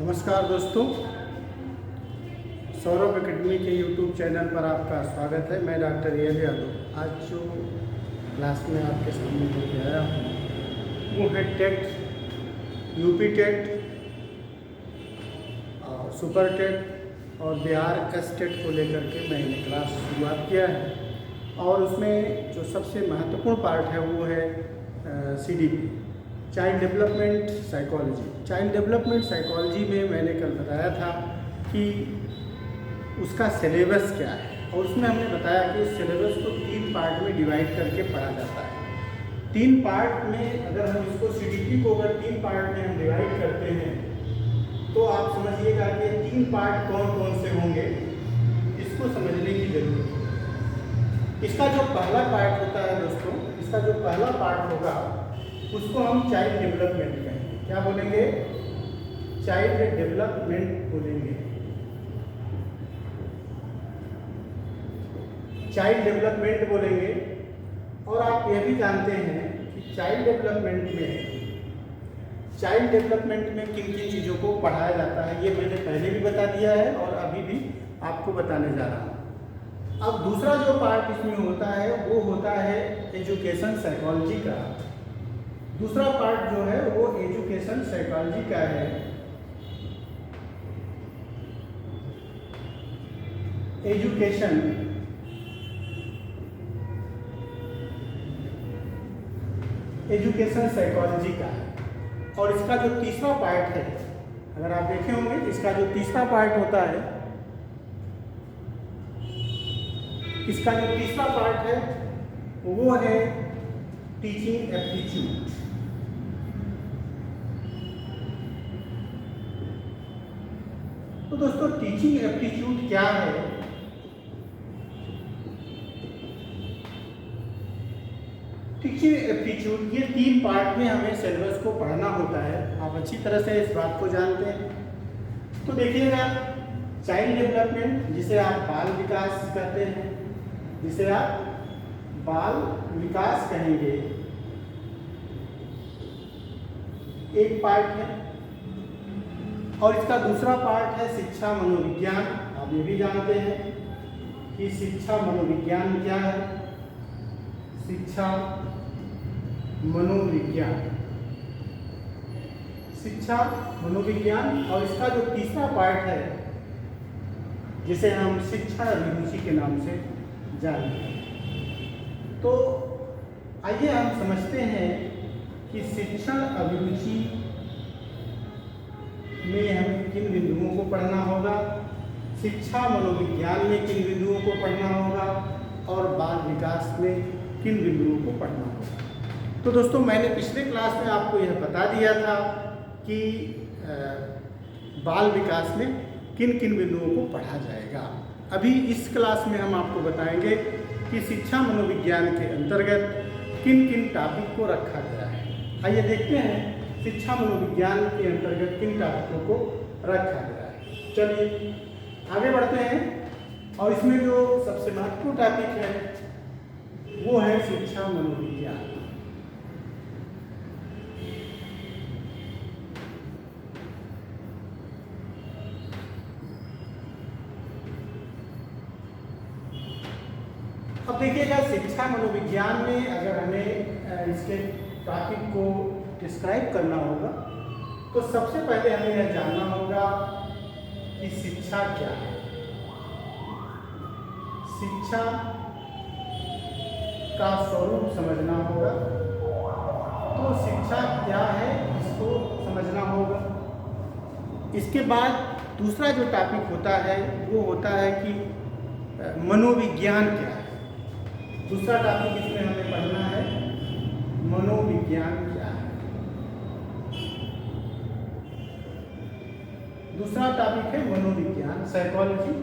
नमस्कार दोस्तों, सौरभ एकेडमी के यूट्यूब चैनल पर आपका स्वागत है। मैं डॉक्टर ए यादव आज जो क्लास में आपके सामने लेके आया हूँ वो है टेट, यूपी टेट और सुपर टेट और बिहार एस टेट को लेकर के मैंने क्लास शुरुआत किया है। और उसमें जो सबसे महत्वपूर्ण पार्ट है वो है CDP, child development psychology. Child development psychology में मैंने कल बताया था कि उसका सिलेबस क्या है, और उसमें हमने बताया कि उस सिलेबस को 3 पार्ट में डिवाइड करके पढ़ा जाता है। 3 पार्ट में अगर हम इसको CDP को अगर 3 पार्ट में हम डिवाइड करते हैं तो आप समझिएगा कि 3 पार्ट कौन कौन से होंगे, इसको समझने की जरूरत है। इसका जो पहला पार्ट होता है दोस्तों, इसका जो पहला पार्ट होगा उसको हम चाइल्ड डेवलपमेंट कहेंगे। क्या बोलेंगे? चाइल्ड डेवलपमेंट बोलेंगे। चाइल्ड डेवलपमेंट बोलेंगे। और आप यह भी जानते हैं कि चाइल्ड डेवलपमेंट में किन किन चीज़ों को पढ़ाया जाता है, ये मैंने पहले भी बता दिया है और अभी भी आपको बताने जा रहा हूँ। अब दूसरा जो पार्ट इसमें होता है वो होता है एजुकेशन साइकोलॉजी का। दूसरा पार्ट जो है वो एजुकेशन साइकोलॉजी का है। एजुकेशन साइकोलॉजी का है। और इसका जो तीसरा पार्ट है, अगर आप देखे होंगे, इसका जो तीसरा पार्ट होता है, इसका जो तीसरा पार्ट है वो है टीचिंग एप्टीट्यूड। तो दोस्तों टीचिंग एप्टीट्यूड क्या है? टीचिंग एप्टीट्यूड, ये 3 पार्ट में हमें सिलेबस को पढ़ना होता है। आप अच्छी तरह से इस बात को जानते हैं। तो देखिएगा, चाइल्ड डेवलपमेंट जिसे आप बाल विकास कहते हैं, जिसे आप बाल विकास कहेंगे, एक पार्ट है। और इसका दूसरा पार्ट है शिक्षा मनोविज्ञान। आप ये भी जानते हैं कि शिक्षा मनोविज्ञान क्या है। शिक्षा मनोविज्ञान, शिक्षा मनोविज्ञान। और इसका जो तीसरा पार्ट है जिसे हम शिक्षण अभिरुचि के नाम से जानते हैं। तो आइए हम समझते हैं कि शिक्षण अभिरुचि में हमें किन बिंदुओं को पढ़ना होगा, शिक्षा मनोविज्ञान में किन बिंदुओं को पढ़ना होगा, और बाल विकास में किन बिंदुओं को पढ़ना होगा। तो दोस्तों मैंने पिछले क्लास में आपको यह बता दिया था कि बाल विकास में किन किन बिंदुओं को पढ़ा जाएगा। अभी इस क्लास में हम आपको बताएंगे कि शिक्षा मनोविज्ञान के अंतर्गत किन किन टॉपिक को रखा गया है। आइए देखते हैं शिक्षा मनोविज्ञान के अंतर्गत किन टॉपिकों को रखा गया है। चलिए आगे बढ़ते हैं। और इसमें जो सबसे महत्वपूर्ण टॉपिक है वो है शिक्षा मनोविज्ञान। अब देखिएगा, शिक्षा मनोविज्ञान में अगर हमें इसके टॉपिक को डिस्क्राइब करना होगा तो सबसे पहले हमें यह जानना होगा कि शिक्षा क्या है। शिक्षा का स्वरूप समझना होगा। तो शिक्षा क्या है इसको समझना होगा। इसके बाद दूसरा जो टॉपिक होता है वो होता है कि मनोविज्ञान क्या है। दूसरा टॉपिक इसमें हमें पढ़ना है मनोविज्ञान क्या है। दूसरा टॉपिक है मनोविज्ञान साइकोलॉजी।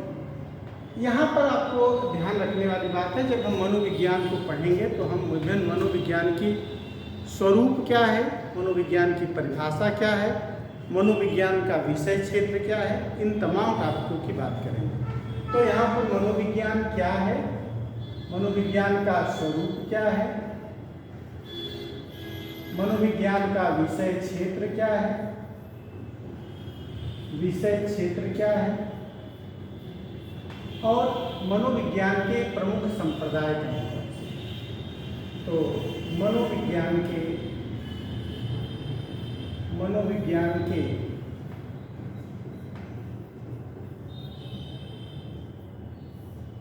यहाँ पर आपको ध्यान रखने वाली बात है, जब हम मनोविज्ञान को पढ़ेंगे तो हम विभिन्न मनोविज्ञान की स्वरूप क्या है, मनोविज्ञान की परिभाषा क्या है, मनोविज्ञान का विषय क्षेत्र क्या है, इन तमाम टॉपिकों की बात करेंगे। तो यहाँ पर मनोविज्ञान क्या है, मनोविज्ञान का स्वरूप क्या है, मनोविज्ञान का विषय क्षेत्र क्या है, विषय क्षेत्र क्या है और मनोविज्ञान के प्रमुख संप्रदाय कौन कौन से। तो मनोविज्ञान के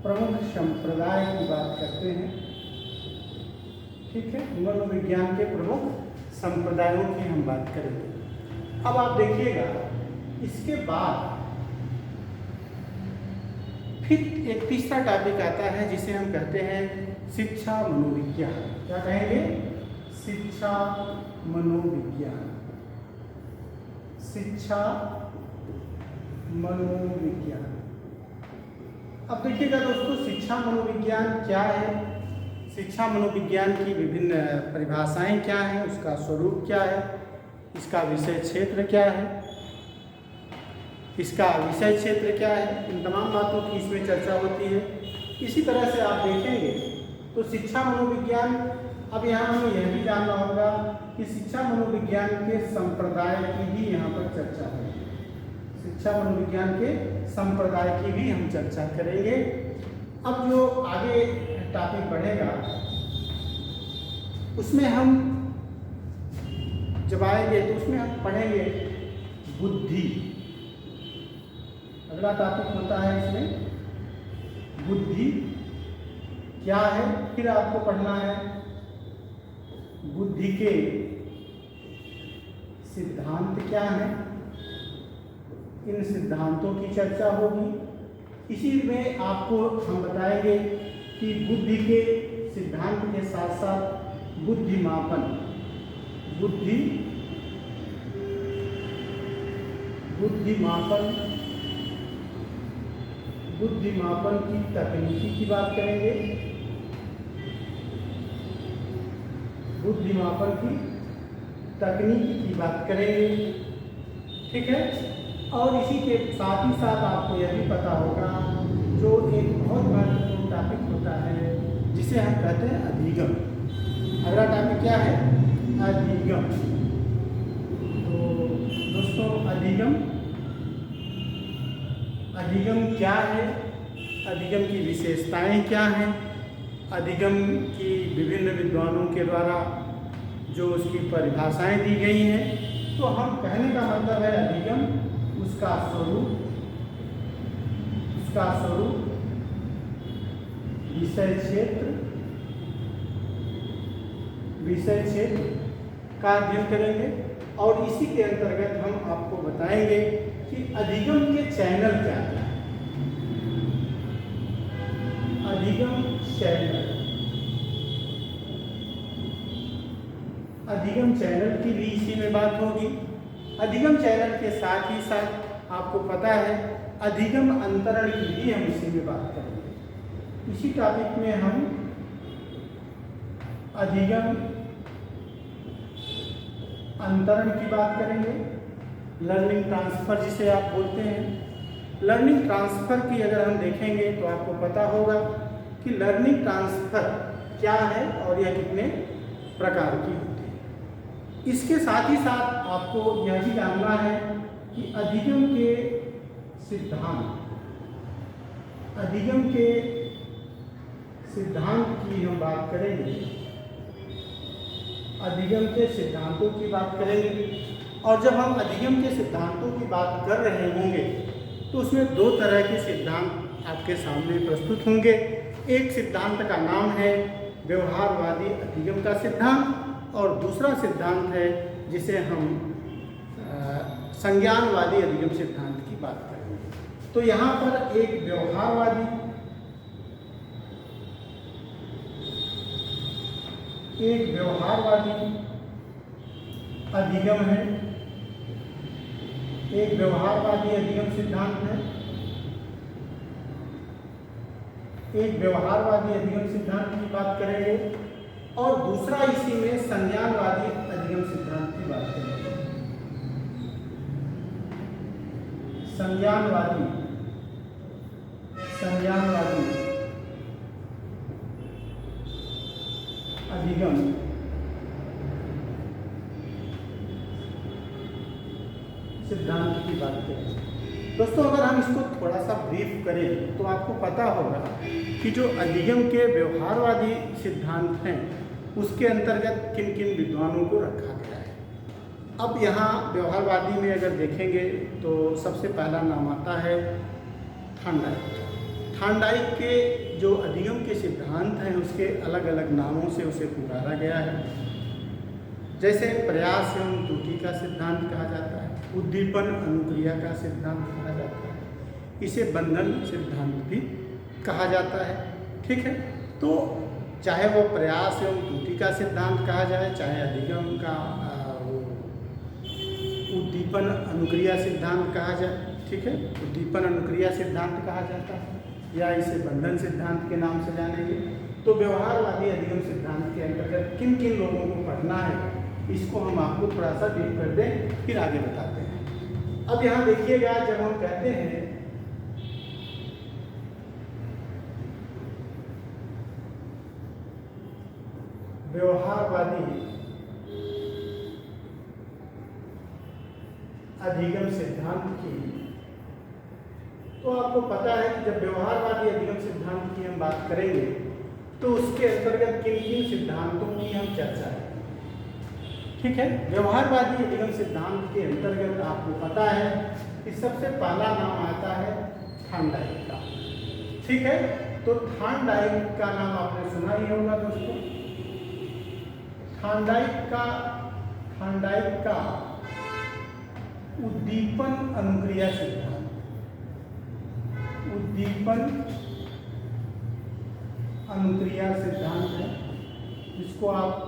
प्रमुख संप्रदाय की बात करते हैं। ठीक है, मनोविज्ञान के प्रमुख संप्रदायों की हम बात करेंगे। अब आप देखिएगा, इसके बाद फिर एक तीसरा टॉपिक आता है जिसे हम कहते हैं शिक्षा मनोविज्ञान। क्या कहेंगे? शिक्षा मनोविज्ञान। शिक्षा मनोविज्ञान। अब देखिएगा दोस्तों, शिक्षा मनोविज्ञान क्या है, शिक्षा मनोविज्ञान की विभिन्न परिभाषाएं क्या हैं, उसका स्वरूप क्या है, इसका विषय क्षेत्र क्या है, इसका विषय क्षेत्र क्या है, इन तमाम बातों की इसमें चर्चा होती है। इसी तरह से आप देखेंगे तो शिक्षा मनोविज्ञान, अब यहाँ हमें यह भी जानना होगा कि शिक्षा मनोविज्ञान के संप्रदाय की भी यहाँ पर चर्चा होगी। शिक्षा मनोविज्ञान के संप्रदाय की भी हम चर्चा करेंगे। अब जो आगे टॉपिक बढ़ेगा उसमें हम जब आएंगे तो उसमें हम पढ़ेंगे बुद्धि। अगला टॉपिक होता है इसमें बुद्धि क्या है। फिर आपको पढ़ना है बुद्धि के सिद्धांत क्या हैं, इन सिद्धांतों की चर्चा होगी। इसी में आपको हम बताएंगे कि बुद्धि के सिद्धांत के साथ साथ बुद्धिमापन, बुद्धिमापन की तकनीकी की बात करेंगे। बुद्धिमापन की तकनीकी की बात करेंगे। ठीक है, और इसी के साथ ही साथ आपको यह भी पता होगा जो एक बहुत महत्वपूर्ण टॉपिक होता है जिसे हम कहते हैं अधिगम। अगला टॉपिक क्या है? अधिगम। तो दोस्तों, अधिगम क्या है, अधिगम की विशेषताएं क्या हैं, अधिगम की विभिन्न विद्वानों के द्वारा जो उसकी परिभाषाएं दी गई हैं। तो हम कहने का मतलब है अधिगम, उसका स्वरूप, विषय क्षेत्र का अध्ययन करेंगे। और इसी के अंतर्गत हम आपको बताएंगे कि अधिगम के चैनल क्या क्या है। अधिगम चैनल की भी इसी में बात होगी। अधिगम चैनल के साथ ही साथ आपको पता है अधिगम अंतरण की भी हम इसी में बात करेंगे। इसी टॉपिक में हम अधिगम अंतरण की बात करेंगे। लर्निंग ट्रांसफर जिसे आप बोलते हैं, लर्निंग ट्रांसफर की अगर हम देखेंगे तो आपको पता होगा कि लर्निंग ट्रांसफर क्या है और यह कितने प्रकार की होती है। इसके साथ ही साथ आपको यह भी जानना है कि अधिगम के सिद्धांत की हम बात करेंगे, अधिगम के सिद्धांतों की बात करेंगे। और जब हम अधिगम के सिद्धांतों की बात कर रहे होंगे तो उसमें दो तरह के सिद्धांत आपके सामने प्रस्तुत होंगे। एक सिद्धांत का नाम है व्यवहारवादी अधिगम का सिद्धांत और दूसरा सिद्धांत है जिसे हम संज्ञानवादी अधिगम सिद्धांत की बात करेंगे। तो यहाँ पर एक व्यवहारवादी अधिगम है, एक व्यवहारवादी अधिगम सिद्धांत है, एक व्यवहारवादी अधिगम सिद्धांत की बात करेंगे और दूसरा इसी में संज्ञानवादी अधिगम सिद्धांत की बात करेंगे। संज्ञानवादी अधिगम सिद्धांत की बात करें दोस्तों, अगर हम इसको थोड़ा सा ब्रीफ करें तो आपको पता होगा कि जो अधिगम के व्यवहारवादी सिद्धांत हैं उसके अंतर्गत किन किन विद्वानों को रखा गया है। अब यहाँ व्यवहारवादी में अगर देखेंगे तो सबसे पहला नाम आता है थांडाइक। थांडाइक के जो अधिगम के सिद्धांत हैं उसके अलग अलग नामों से उसे पुकारा गया है। जैसे प्रयास एवं त्रुटि का सिद्धांत कहा जाता है, उद्दीपन अनुक्रिया का सिद्धांत कहा जाता है, इसे बंधन सिद्धांत भी कहा जाता है। ठीक है, तो चाहे वो प्रयास एवं त्रुटि का सिद्धांत कहा जाए, चाहे अधिगम का उद्दीपन अनुक्रिया सिद्धांत कहा जाए, ठीक है, उद्दीपन अनुक्रिया सिद्धांत कहा जाता है, या इसे बंधन सिद्धांत के नाम से जानेंगे। तो व्यवहारवादी अधिगम सिद्धांत के अंतर्गत किन किन लोगों को पढ़ना है इसको हम आपको थोड़ा सा डीप कर दें, फिर आगे बताते हैं। अब यहाँ देखिएगा, जब हम कहते हैं व्यवहारवादी अधिगम सिद्धांत की, तो आपको पता है कि जब व्यवहारवादी अधिगम सिद्धांत की हम बात करेंगे तो उसके अंतर्गत किन किन सिद्धांतों की हम चर्चा है। ठीक है, व्यवहारवादी अधिगम सिद्धांत के अंतर्गत आपको पता है कि सबसे पहला नाम आता है थांडाइक का। ठीक है, तो थांडाइक का नाम आपने सुना ही होगा दोस्तों। थांडाइक का उद्दीपन अनुक्रिया सिद्धांत, उद्दीपन अनुक्रिया सिद्धांत है, जिसको आप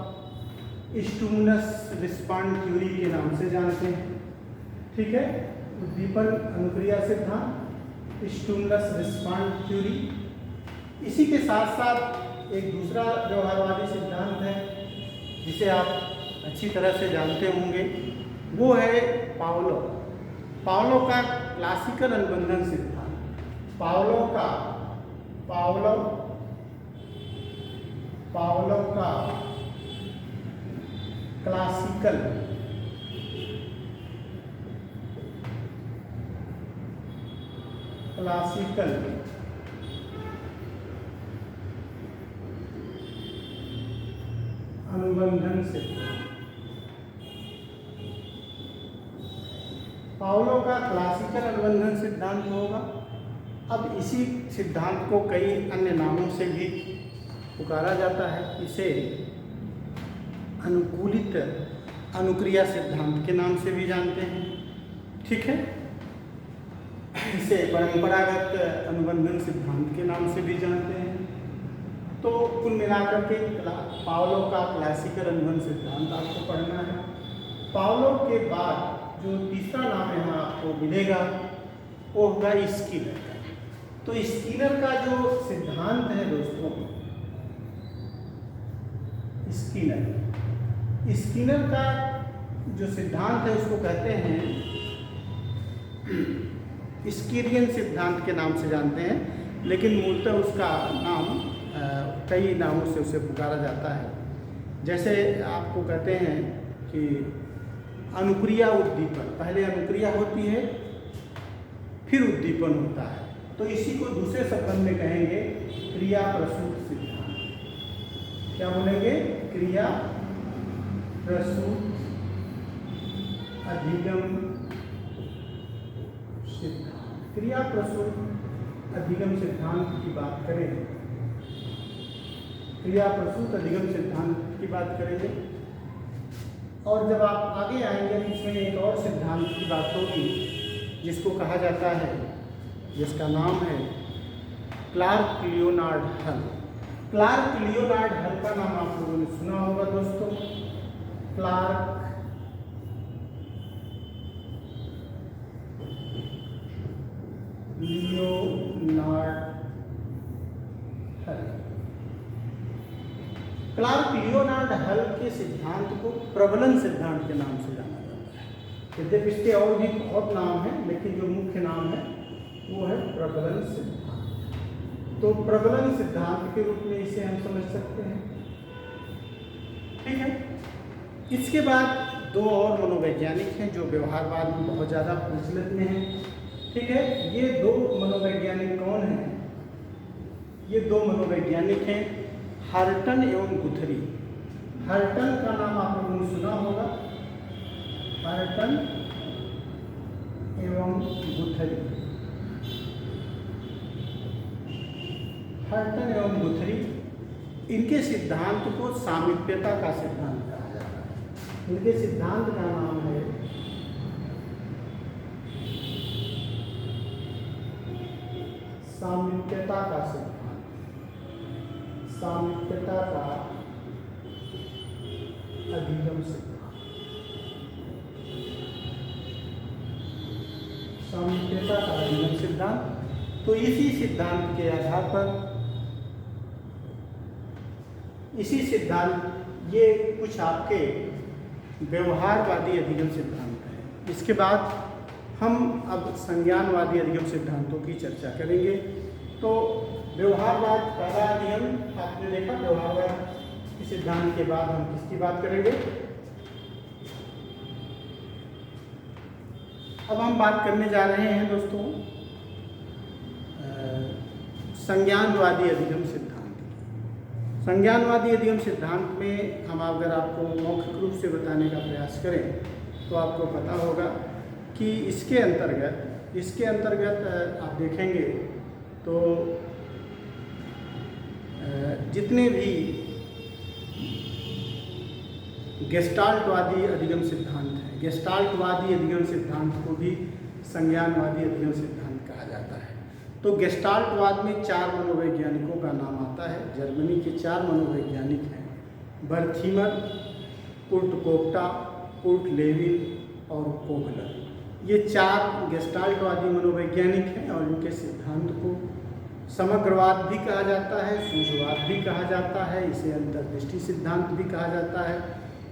स्टिमुलस रिस्पॉन्ड थ्योरी के नाम से जानते हैं। ठीक है, उद्दीपन अनुक्रिया सिद्धांत, स्टिमुलस रिस्पॉन्ड थ्योरी। इसी के साथ साथ एक दूसरा व्यवहारवादी सिद्धांत है जिसे आप अच्छी तरह से जानते होंगे, वो है पावलो का क्लासिकल अनुबंधन सिद्धांत। पावलो का क्लासिकल अनुबंधन सिद्धांत। पावलो का क्लासिकल अनुबंधन सिद्धांत होगा। अब इसी सिद्धांत को कई अन्य नामों से भी पुकारा जाता है। इसे अनुकूलित अनुक्रिया सिद्धांत के नाम से भी जानते हैं। ठीक है, इसे परंपरागत अनुबंधन सिद्धांत के नाम से भी जानते हैं। तो कुल मिलाकर के पावलो का क्लासिकल अनुबंधन सिद्धांत आपको पढ़ना है। पावलो के बाद जो तीसरा नाम यहाँ आपको मिलेगा वो होगा स्किनर का। तो स्किनर का जो सिद्धांत है दोस्तों, स्किनर का जो सिद्धांत है उसको कहते हैं स्कीरियन सिद्धांत के नाम से जानते हैं, लेकिन मूलतः उसका नाम कई नामों से उसे पुकारा जाता है। जैसे आपको कहते हैं कि अनुक्रिया उद्दीपन, पहले अनुक्रिया होती है फिर उद्दीपन होता है, तो इसी को दूसरे शब्द में कहेंगे क्रिया प्रसूत सिद्धांत। क्या बोलेंगे? क्रिया प्रसूत अधिगम सिद्धांत। क्रिया प्रसूत अधिगम सिद्धांत की बात करें, क्रिया प्रसूत अधिगम सिद्धांत की बात करेंगे। और जब आप आगे आएंगे इसमें एक और सिद्धांत की बात होगी जिसको कहा जाता है, जिसका नाम है क्लार्क लियोनार्ड हल। क्लार्क लियोनार्ड हल का नाम आप लोगों ने सुना होगा दोस्तों। क्लार्क लियोनार्ड हल। क्लार्क लियोनार्ड हल के सिद्धांत को प्रबलन सिद्धांत के नाम से जाना जाता है। यद्यपि इसके और भी बहुत नाम हैं, लेकिन जो मुख्य नाम है वो है प्रबलन सिद्धांत। तो प्रबलन सिद्धांत के रूप में इसे हम समझ सकते हैं। ठीक है, इसके बाद दो और मनोवैज्ञानिक हैं जो व्यवहारवाद में बहुत ज़्यादा प्रचलित में हैं। ठीक है, ये दो मनोवैज्ञानिक कौन हैं? ये दो मनोवैज्ञानिक हैं हार्टन एवं गुथरी। हार्टन का नाम आप लोगों ने सुना होगा, हार्टन एवं गुथरी। हार्टन एवं गुथरी, इनके सिद्धांत को सामीप्यता का सिद्धांत कहा जाता है। इनके सिद्धांत का नाम है सामीप्यता का सिद्धांत। सामीप्यता का अधिगम सिद्धांत। सामीप्यता का अधिगम सिद्धांत। तो इसी सिद्धांत के आधार पर, इसी सिद्धांत, ये कुछ आपके व्यवहारवादी अधिगम सिद्धांत हैं। इसके बाद हम अब संज्ञानवादी अधिगम सिद्धांतों की चर्चा करेंगे। तो व्यवहारवाद पहला अधिगम आपने देखा। व्यवहारवाद के सिद्धांत के बाद हम किसकी बात करेंगे? अब हम बात करने जा रहे हैं दोस्तों संज्ञानवादी अधिगम सिद्धांत। संज्ञानवादी अधिगम सिद्धांत में हम अगर आपको मौखिक रूप से बताने का प्रयास करें तो आपको पता होगा कि इसके अंतर्गत आप देखेंगे तो जितने भी गेस्टाल्टवादी अधिगम सिद्धांत हैं, गेस्टाल्टवादी अधिगम सिद्धांत को भी संज्ञानवादी अधिगम सिद्धांत कहा जाता है। तो गेस्टाल्टवाद में 4 मनोवैज्ञानिकों का नाम आता है। जर्मनी के 4 मनोवैज्ञानिक हैं, बर्थिमर, कुर्ट कोप्टा, कुर्ट लेविन और कोहलर। ये 4 गेस्टाल्टवादी मनोवैज्ञानिक हैं और इनके सिद्धांत को समग्रवाद भी कहा जाता है, सूझवाद भी कहा जाता है, इसे अंतर्दृष्टि सिद्धांत भी कहा जाता है,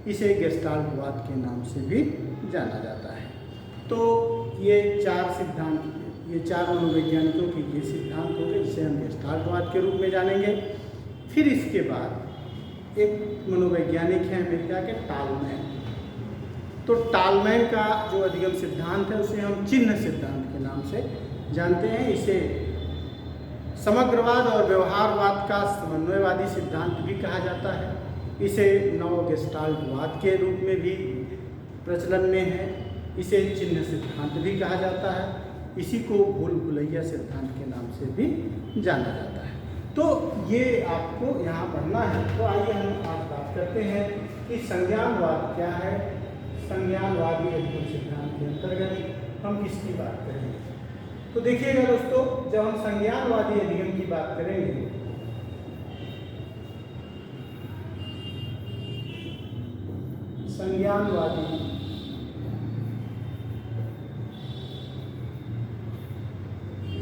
इसे गेस्टाल्टवाद के नाम से भी जाना जाता है। तो ये 4 सिद्धांत, ये 4 मनोवैज्ञानिकों के ये सिद्धांत हो गए, जिसे हम गेस्टाल्टवाद के रूप में जानेंगे। फिर इसके बाद एक मनोवैज्ञानिक है अमेरिका के टालमैन। तो टालमैन का जो अधिगम सिद्धांत है उसे हम चिन्ह सिद्धांत के नाम से जानते हैं। इसे समग्रवाद और व्यवहारवाद का समन्वयवादी सिद्धांत भी कहा जाता है। इसे नव गेस्टाल्टवाद के रूप में भी प्रचलन में है। इसे चिन्ह सिद्धांत भी कहा जाता है। इसी को भूल भुलैया सिद्धांत के नाम से भी जाना जाता है। तो ये आपको यहाँ पढ़ना है। तो आइए हम आज बात करते हैं कि संज्ञानवाद क्या है। संज्ञानवादी अधिगम सिद्धांत के अंतर्गत हम किसकी बात करेंगे? तो देखिएगा दोस्तों, जब हम संज्ञानवादी अधिगम की बात करेंगे संज्ञानवादी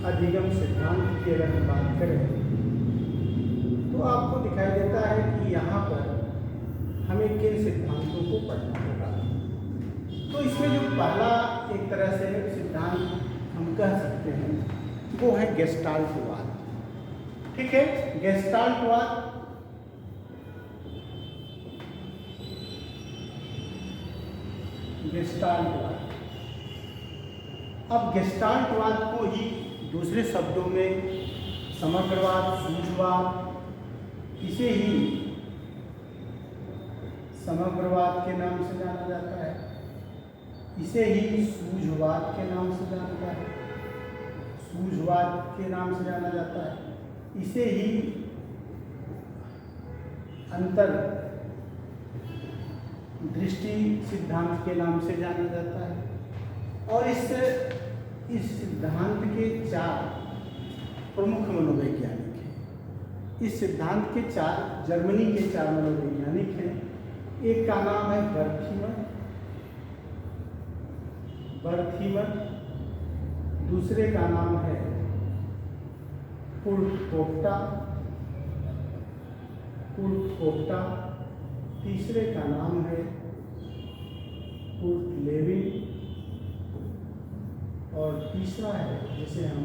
अधिगम सिद्धांत की अगर हम बात करें तो आपको दिखाई देता है कि यहाँ पर हमें किन सिद्धांतों को पढ़ना होगा। तो इसमें जो पहला एक तरह से सिद्धांत हम कह सकते हैं वो है गेस्टाल्टवाद। ठीक है, गेस्टाल्टवाद गेस्टाल्टवाद। अब गेस्टाल्टवाद को ही दूसरे शब्दों में समग्रवाद, सूझवाद, इसे ही समग्रवाद के नाम से जाना जाता है। इसे ही सूझवाद के नाम से जाना है, सूझवाद के नाम से जाना जाता है। इसे ही अंतर दृष्टि सिद्धांत के नाम से जाना जाता है। और इस सिद्धांत के 4 प्रमुख मनोवैज्ञानिक हैं। इस सिद्धांत के 4 जर्मनी के 4 मनोवैज्ञानिक हैं। एक का नाम है बर्थिमर, दूसरे का नाम है कुर्ट कोप्टा, तीसरे का नाम है कुर्ट लेविन और तीसरा है जिसे हम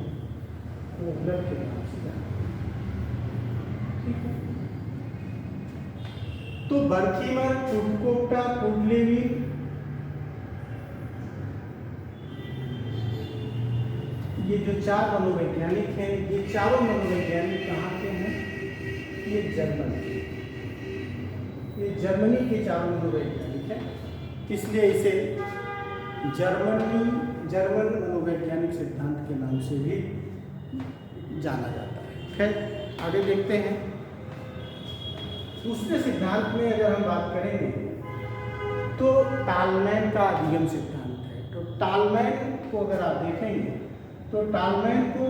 कोहलर के नाम से जानते हैं। ठीक है, तो बर्थिमर, कुर्ट कोप्टा, कुर्ट लेविन ये जो चार मनोवैज्ञानिक हैं, ये चारों मनोवैज्ञानिक कहाँ के हैं? ये जर्मनी के चारों मनोवैज्ञानिक हैं, इसलिए इसे जर्मन मनोवैज्ञानिक सिद्धांत के नाम से भी जाना जाता है। खैर आगे देखते हैं। दूसरे सिद्धांत में अगर हम बात करेंगे तो टालमैन का अधिगम सिद्धांत है। तो टालमैन को अगर आप देखेंगे तो टालमैन को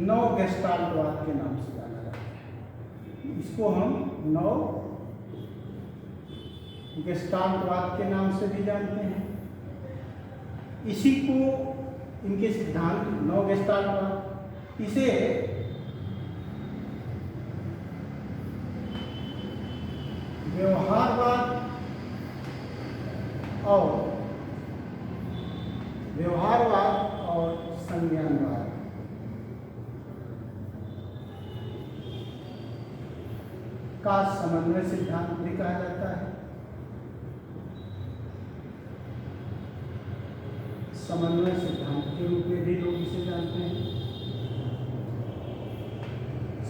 नौ गेस्टाल्टवाद के नाम से जाना जाता है। इसको हम नौ गेस्टाल्टवाद के नाम से भी जानते हैं। इसी को इनके सिद्धांत नौ गेस्टाल्टवाद, इसे व्यवहारवाद और संज्ञानवाद का समन्वय सिद्धांत भी कहा जाता है। समन्वय सिद्धांत के रूप में भी लोग इसे जानते हैं।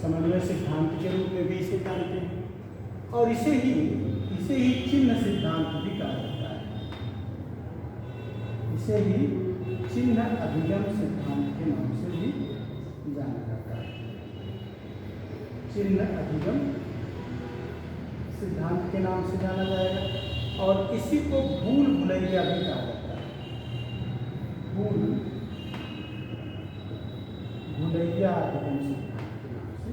समन्वय सिद्धांत के रूप में भी इसे जानते हैं और इसे ही चिन्ह सिद्धांत भी कहा जाता है। इसे ही चिन्ह अधिगम सिद्धांत के नाम से भी जाना जाता है। चिन्ह अधिगम सिद्धांत के नाम से जाना जाएगा और इसी को भूल भुलैया भी कहा जाता है। भूल भुलैया अधिगम सिद्धांत के नाम से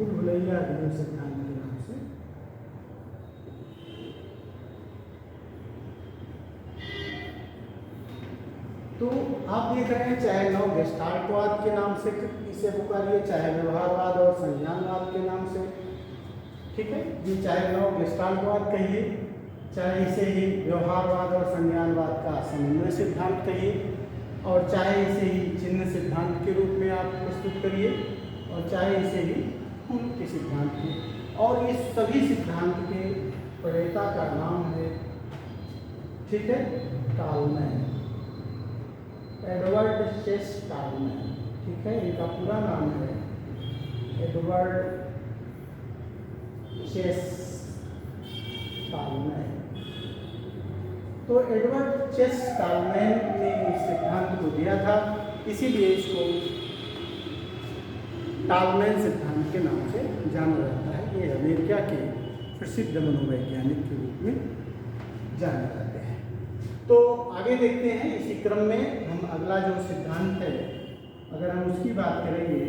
भुलैया अधिगम सिद्धांत के नाम से तो आप देख रहे हैं, चाहे नौ गेस्टाल्टवाद के नाम से इसे पुकारिए, चाहे व्यवहारवाद और संज्ञानवाद के नाम से, ठीक है जी, चाहे नौ गेस्टाल्टवाद कहिए, चाहे इसे ही व्यवहारवाद और संज्ञानवाद का समन्वय सिद्धांत कहिए, और चाहे इसे ही चिन्ह सिद्धांत के रूप में आप प्रस्तुत करिए, और चाहे इसे ही उनके सिद्धांत के, और इस सभी सिद्धांत के प्रणेता का नाम है, ठीक है, टालमैन, एडवर्ड चेस टालमैन, ठीक है, इनका पूरा नाम है एडवर्ड चेस टालमैन। तो एडवर्ड चेस टालमैन ने इस सिद्धांत को दिया था, इसीलिए इसको टालमैन सिद्धांत के नाम से जाना जाता है। ये अमेरिका के प्रसिद्ध मनोवैज्ञानिक के रूप में जाने जाते हैं। तो आगे देखते हैं, इसी क्रम में हम अगला जो सिद्धांत है, अगर हम उसकी बात करेंगे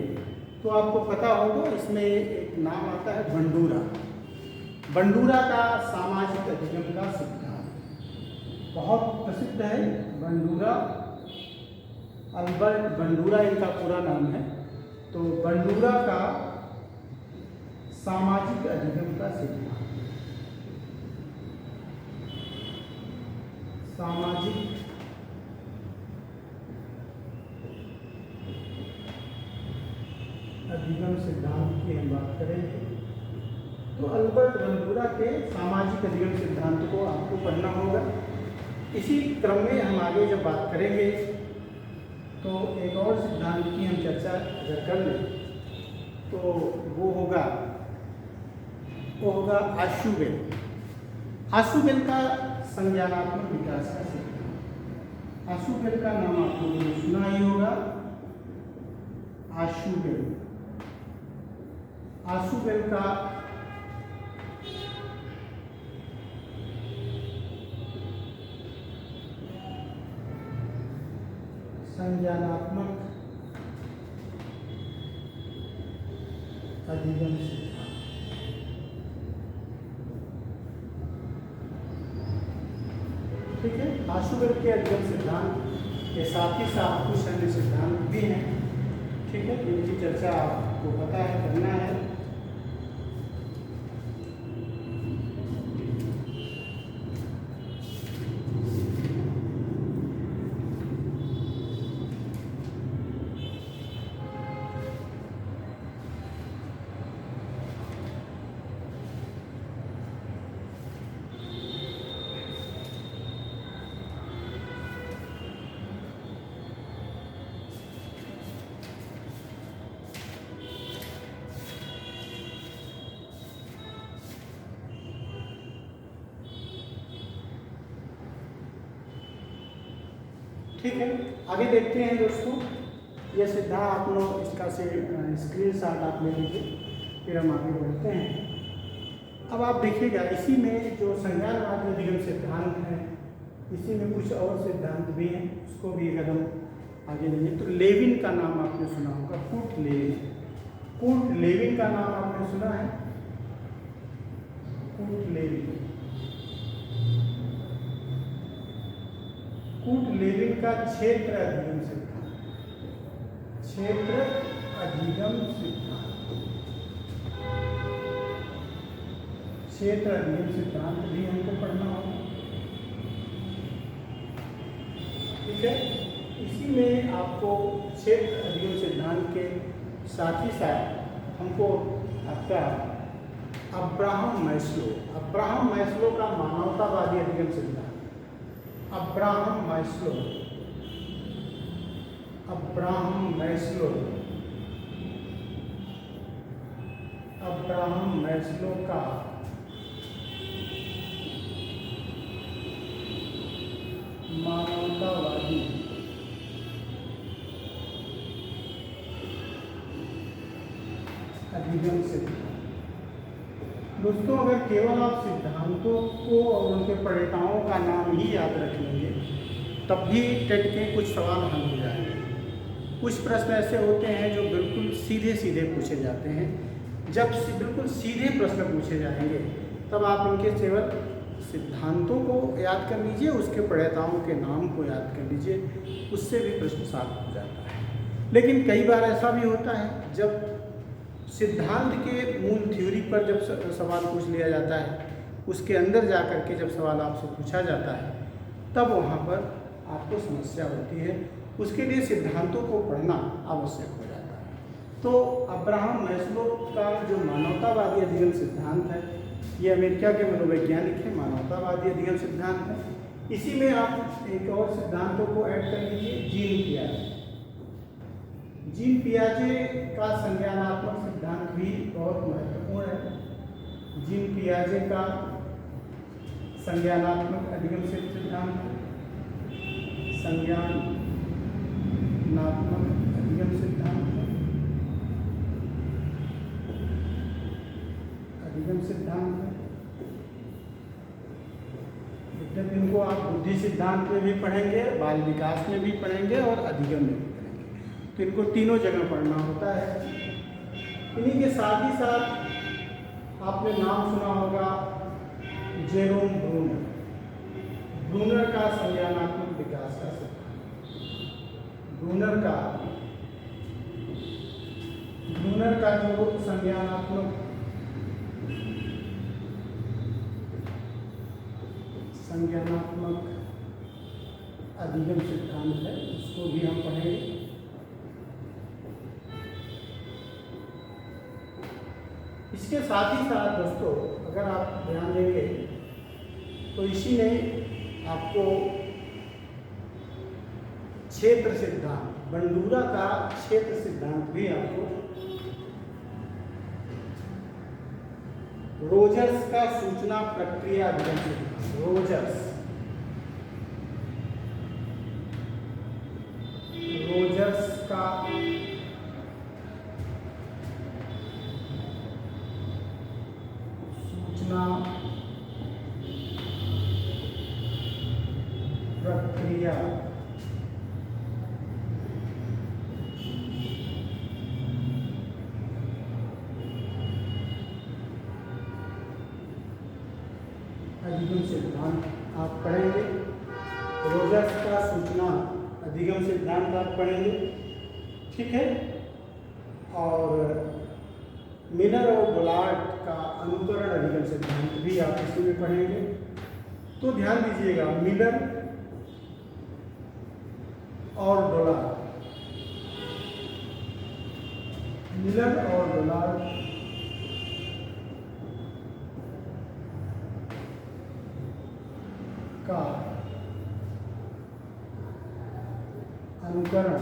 तो आपको पता होगा, इसमें एक नाम आता है बंडूरा का सामाजिक अधिगम का सिद्धांत, बहुत प्रसिद्ध है। अल्बर्ट बंडूरा इनका पूरा नाम है। तो बंडूरा का सामाजिक अधिगम का सिद्धांत, सामाजिक अधिगम सिद्धांत की हम बात करेंगे तो अल्बर्ट बंडूरा के सामाजिक अधिगम सिद्धांत को आपको पढ़ना होगा। इसी क्रम में हम आगे जब बात करेंगे तो एक और सिद्धांत की हम चर्चा अगर कर लें तो वो होगा आशुबेल का संज्ञानात्मक विकास का सिद्धांत। आशुबेल का नाम आपको सुना ही होगा। आशुबेल का संज्ञानात्मक अधिगम सिद्धांत, ठीक है। आशुबेल के अधिगम सिद्धांत के साथ ही साथ कुछ अन्य सिद्धांत भी हैं, ठीक है, जिनकी चर्चा आपको पता है, करना है। ठीक है, आगे देखते हैं दोस्तों। ये सिद्धांत आप लोग इसका से स्क्रीनशॉट आप ले लीजिए, फिर हम आगे बढ़ते हैं। अब आप देखिएगा इसी में जो संज्ञानवादी अधिगम सिद्धांत है, इसी में कुछ और सिद्धांत भी हैं, उसको भी अगर हम आगे लेंगे तो लेविन का नाम आपने सुना होगा, कूट लेविन। कूट लेविन का नाम आपने सुना है, कूट लेविन। कूट लेविन का क्षेत्र अधिगम सिद्धांत, क्षेत्र अधिगम सिद्धांत, क्षेत्र अधिगम सिद्धांत भी हमको पढ़ना होगा। ठीक है, इसी में आपको क्षेत्र अधिगम सिद्धांत के साथ ही साथ हमको आपका अब्राहम मैस्लो का मानवतावादी अधिगम सिद्धांत, अब्राहम मैस्लो का मानवतावादी अधिगम सिद्धांत। दोस्तों, अगर केवल आप सिद्धांतों को और उनके प्रणेताओं का नाम ही याद रख लेंगे तब भी टेट के कुछ सवाल हल हो जाएंगे। कुछ प्रश्न ऐसे होते हैं जो बिल्कुल सीधे सीधे पूछे जाते हैं। जब बिल्कुल सीधे प्रश्न पूछे जाएंगे तब आप उनके केवल सिद्धांतों को याद कर लीजिए, उसके प्रणेताओं के नाम को याद कर लीजिए, उससे भी प्रश्न साफ हो जाता है। लेकिन कई बार ऐसा भी होता है जब सिद्धांत के मूल थ्योरी पर जब सवाल पूछ लिया जाता है, उसके अंदर जा कर के जब सवाल आपसे पूछा जाता है तब वहाँ पर आपको समस्या होती है। उसके लिए सिद्धांतों को पढ़ना आवश्यक हो जाता है। तो अब्राहम मैस्लो का जो मानवतावादी अधिगम सिद्धांत है, ये अमेरिका के मनोवैज्ञानिक हैं, मानवतावादी अधिगम सिद्धांत है। इसी में आप एक और सिद्धांतों को ऐड कर लीजिए, जीन पियाजे। जीन पियाजे का संज्ञानात्मक सिद्धांत भी बहुत महत्वपूर्ण है। जीन पियाजे का संज्ञानात्मक अधिगम सिद्धांत, संज्ञानात्मक अधिगम सिद्धांत, अधिगम सिद्धांत है। इनको आप बुद्धि सिद्धांत में भी पढ़ेंगे, बाल विकास में भी पढ़ेंगे और अधिगम में भी पढ़ेंगे। तो इनको तीनों जगह पढ़ना होता है। इन्हीं के साथ ही साथ आपने नाम सुना होगा जेरोम ब्रूनर। ब्रूनर का संज्ञानात्मक विकास का सिद्धांत, ब्रूनर का जो संज्ञानात्मक अधिगम सिद्धांत है, उसको भी हम पढ़ेंगे। इसके साथ ही साथ दोस्तों, अगर आप ध्यान देंगे तो इसी में आपको क्षेत्र सिद्धांत, बंडूरा का क्षेत्र सिद्धांत भी आपको, रोजर्स का सूचना प्रक्रिया अधिगम सिद्धांत, रोजर्स का सूचना प्रक्रिया अधिगम सिद्धांत आप पढ़ेंगे। रोजर्स का सूचना अधिगम सिद्धांत आप पढ़ेंगे, ठीक है। और मिलर और गोलार्ड का अनुकरण अधिगम सिद्धांत भी आप इसी में पढ़ेंगे। तो ध्यान दीजिएगा, मिलर और गोलार्ड, मिलर और गोलार्ड का अनुकरण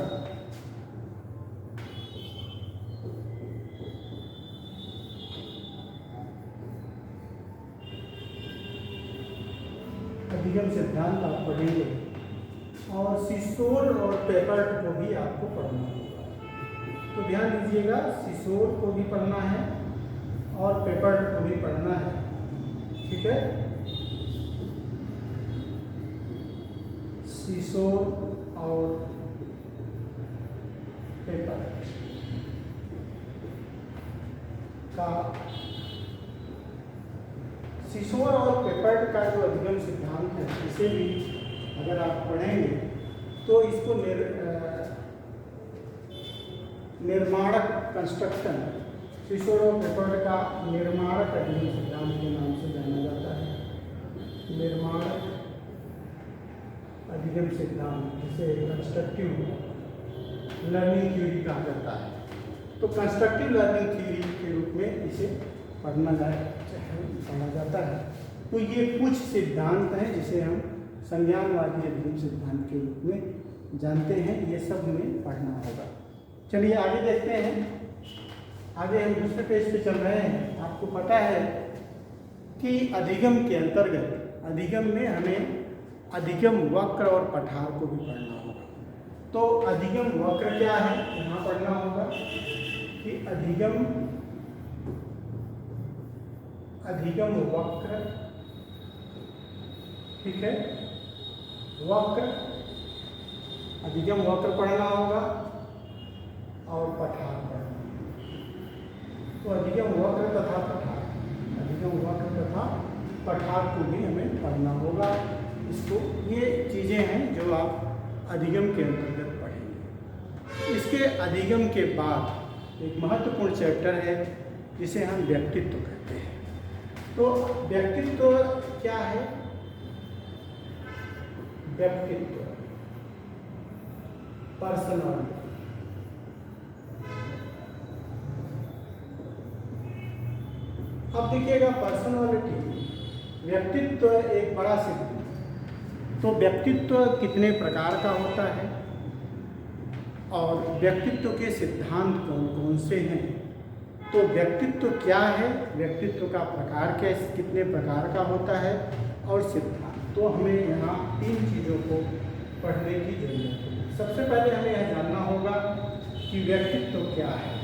अधिगम सिद्धांत आप पढ़ेंगे। और सिसोर और पेपर्ट को भी आपको पढ़ना होगा। तो ध्यान दीजिएगा, सिसोर को भी पढ़ना है और पेपर्ट को भी पढ़ना है, ठीक है। सिसोर और पेपर्ट का, सिसोर और पेपर्ट का जो अधिगम सिद्धांत है, इसे भी अगर आप पढ़ेंगे तो इसको निर्माणक कंस्ट्रक्शन, सिसोर और पेपर्ट का निर्माणक अधिगम सिद्धांत के नाम से जाना जाता है। निर्माणक अधिगम सिद्धांत, जिसे कंस्ट्रक्टिव लर्निंग थ्योरी कहा जाता है। तो कंस्ट्रक्टिव लर्निंग थ्योरी के रूप में इसे पढ़ा जाता है। तो ये कुछ सिद्धांत हैं जिसे हम संज्ञानवादी अधिगम सिद्धांत के रूप में जानते हैं। ये सब हमें पढ़ना होगा। चलिए आगे देखते हैं। आगे हम दूसरे पेज पे चल रहे हैं। आपको पता है कि अधिगम के अंतर्गत, अधिगम में हमें अधिगम वक्र और पठार को भी पढ़ना होगा। तो अधिगम वक्र क्या है, यहाँ पढ़ना होगा कि अधिगम वक्र, ठीक है, वक्र, अधिगम वक्र पढ़ना होगा और पठार पढ़ना होगा। तो अधिगम वक्र तथा पठार, अधिगम वक्र तथा पठार को भी हमें पढ़ना होगा। इसको, ये चीज़ें हैं जो आप अधिगम के अंतर्गत पढ़ेंगे। इसके अधिगम के बाद एक महत्वपूर्ण चैप्टर है जिसे हम व्यक्तित्व कहते हैं। तो व्यक्तित्व क्या है? व्यक्तित्व, पर्सनालिटी। अब देखिएगा, पर्सनालिटी, व्यक्तित्व एक बड़ा सिद्धांत। तो व्यक्तित्व कितने प्रकार का होता है और व्यक्तित्व के सिद्धांत कौन कौन से हैं? तो व्यक्तित्व क्या है, व्यक्तित्व का प्रकार कैसे, कितने प्रकार का होता है, और सिद्धांत। तो हमें यहाँ 3 चीज़ों को पढ़ने की जरूरत है। सबसे पहले हमें यह जानना होगा कि व्यक्तित्व क्या है।